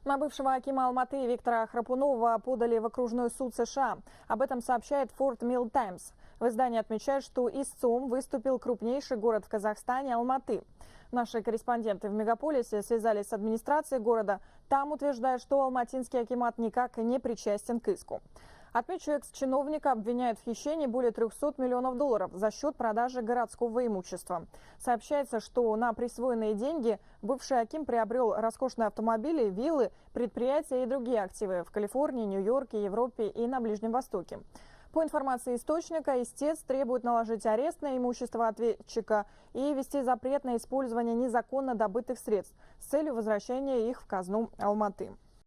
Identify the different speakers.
Speaker 1: На бывшего акима Алматы Виктора Храпунова подали в окружной суд США. Об этом сообщает Fort Mill Times. В издании отмечают, что истцом выступил крупнейший город в Казахстане Алматы. Наши корреспонденты в мегаполисе связались с администрацией города. Там утверждают, что алматинский акимат никак не причастен к иску. Отмечу, экс-чиновника обвиняют в хищении более 300 миллионов долларов за счет продажи городского имущества. Сообщается, что на присвоенные деньги бывший аким приобрел роскошные автомобили, виллы, предприятия и другие активы в Калифорнии, Нью-Йорке, Европе и на Ближнем Востоке. По информации источника, истец требует наложить арест на имущество ответчика и ввести запрет на использование незаконно добытых средств с целью возвращения их в казну Алматы.